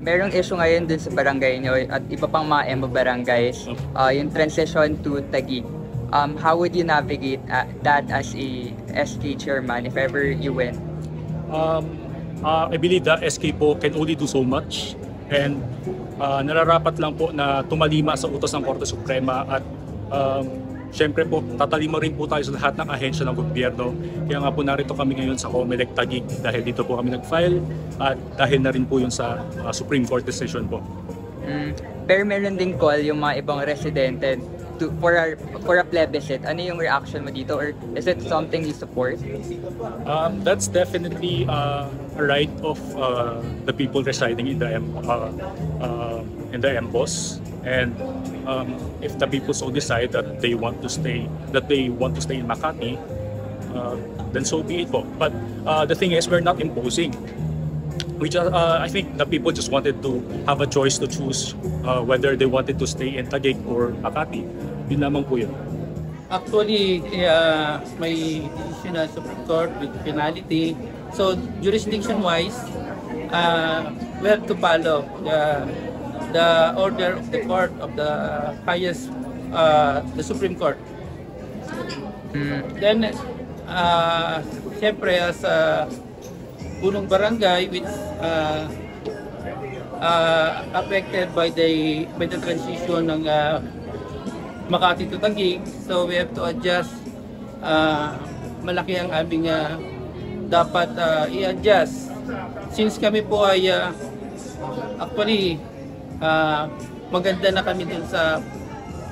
merong issue ngayon dun sa barangay nyo at iba pang mga EMO barangays, yung transition to Taguig. How would you navigate that as a SK chairman if ever you win? I believe that SK po can only do so much, and nararapat lang po na tumalima sa utos ng Korte Suprema at syempre po tatalima rin po tayo sa lahat ng ahensya ng gobyerno. Kaya nga po narito kami ngayon sa COMELEC Taguig dahil dito po kami nag-file at dahil na rin po yun sa Supreme Court decision po. Pero meron ding call yung mga ibang residente for a plebiscite. Ano yung reaction mo dito, or is it something you support? That's definitely a right of the people residing in the MPOS, and if the people so decide that they want to stay in Makati, then so be it po. But the thing is, we're not imposing. I think the people just wanted to have a choice to choose whether they wanted to stay in Taguig or Makati. Yun lamang po yun. Actually, may decision na Supreme Court with penalty. So, jurisdiction-wise, we have to follow the order of the court of the highest, the Supreme Court. Then, siyempre, as punong barangay which affected by the transition ng Makati to Taguig, so we have to adjust. Malaki ang aming dapat i-adjust. Since kami po ay actually maganda na kami dun sa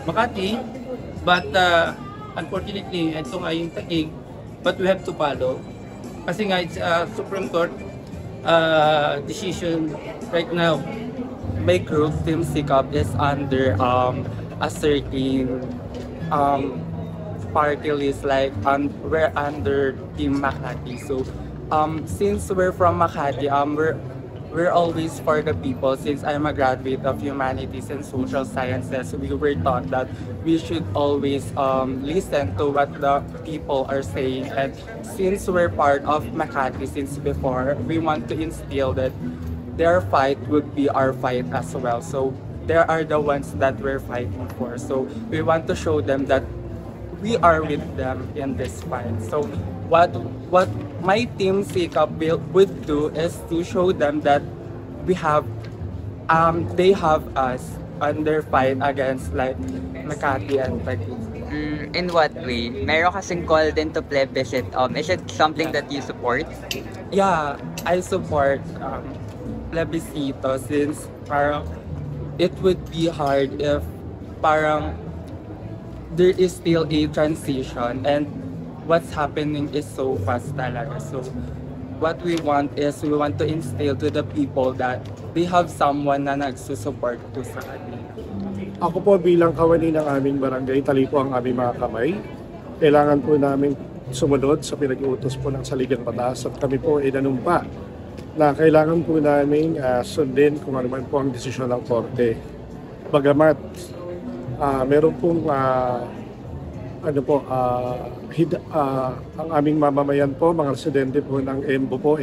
Makati, but unfortunately ito nga yung Taguig, but we have to follow. Kasi nga it's Supreme Court decision right now. My group, Team Sikap, is under a certain party list, like we're under Team Makati. So since we're from Makati, we're always for the people. Since I'm a graduate of Humanities and Social Sciences, we were taught that we should always listen to what the people are saying. And since we're part of Makati since before, we want to instill that their fight would be our fight as well. So they are the ones that we're fighting for. So we want to show them that we are with them in this fight. So what my team Sikap would do is to show them that we have they have us on their fight against like Makati and Taguig. In what way? Meron kasing call din to plebiscite. Is it something that you support? Yeah, I support plebiscito since parang it would be hard if parang there is still a transition and what's happening is so fast talaga. So what we want is we want to instill to the people that they have someone na nagsusupport to sa kanila. Ako po bilang kawani ng aming barangay, tali po ang aming mga kamay. Kailangan po namin sumunod sa pinag-uutos po ng saligang batas at kami po ay nanumpa na kailangan po namin sundin kung ano man po ang desisyon ng Korte. Bagamat meron pong ang aming mamamayan po, mga residente po ng EMBO po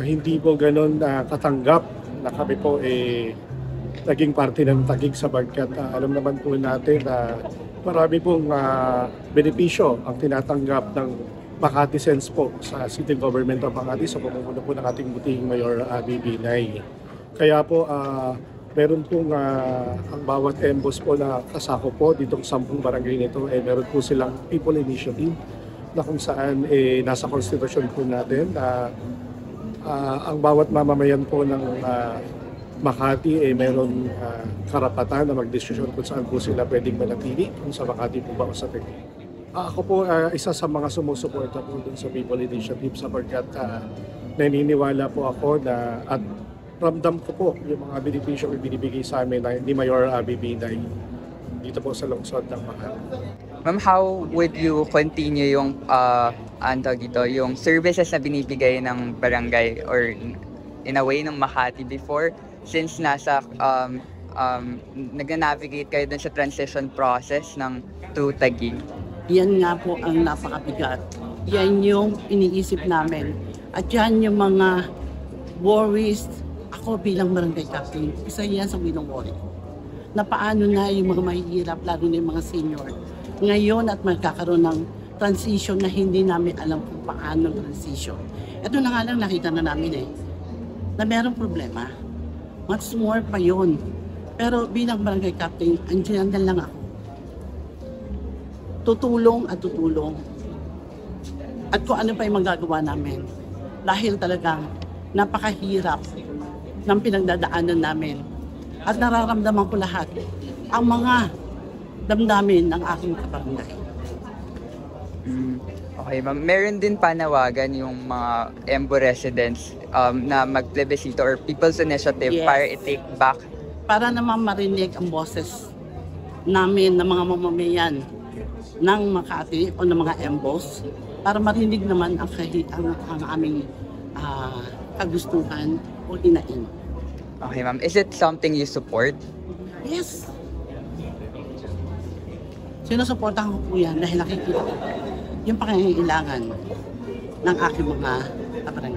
hindi po ganun katanggap na kami po naging parte ng Taguig sapagkat alam naman po natin na marami pong benepisyo ang tinatanggap ng Makati Sense po sa City Government of Makati sa pamumuno po ng ating butihing Mayor Abby Binay. Kaya po meron pong ang bawat EMBOS po na kasako po ditong 10 barangay nito meron po silang people initiative na kung saan nasa konstitusyon po natin na ang bawat mamamayan po ng Makati meron karapatan na magdesisyon kung saan po sila pwedeng manatili kung sa Makati po ba o sa Taguig. Ako po isa sa mga sumusuporta po dun sa People Initiative sapagkat naniniwala po ako na at ramdam ko po yung mga benepisyo na binibigay sa amin ni Mayor Abby Binay dito po sa lungsod ng Makati. Ma'am, how would you continue yung yung services na binibigay ng barangay or in a way ng Makati before, since nasa nag-navigate kayo dun sa transition process ng to Taguig? Yan nga po ang napakabigat. Yan yung iniisip namin. At yan yung mga worries ako bilang barangay captain, isa yan sa winong-worry ko. Na paano na yung mga mahihirap, lalo na yung mga senior. Ngayon at magkakaroon ng transition na hindi namin alam kung paano transition. Ito na nga lang nakita na namin na merong problema. Much more pa yun. Pero bilang barangay captain, andyan lang ako. Tutulong at tutulong. At kung ano pa yung magagawa namin. Dahil talagang napakahirap ng pinagdadaanan namin. At nararamdaman ko lahat ang mga damdamin ng aking kabarangay. Okay, ma'am. Meron din panawagan yung mga EMBO residents na magplebiscito or People's Initiative Yes. para i-take back. Para naman marinig ang boses namin ng mga mamamayan ng Makati o ng mga EMBOs para marinig naman ang aming kagustuhan o hinaing. Okay, ma'am. Is it something you support? Yes. Sinusuportahan ko po yan dahil nakikita ko yung pangangailangan ng aking mga kabarangay.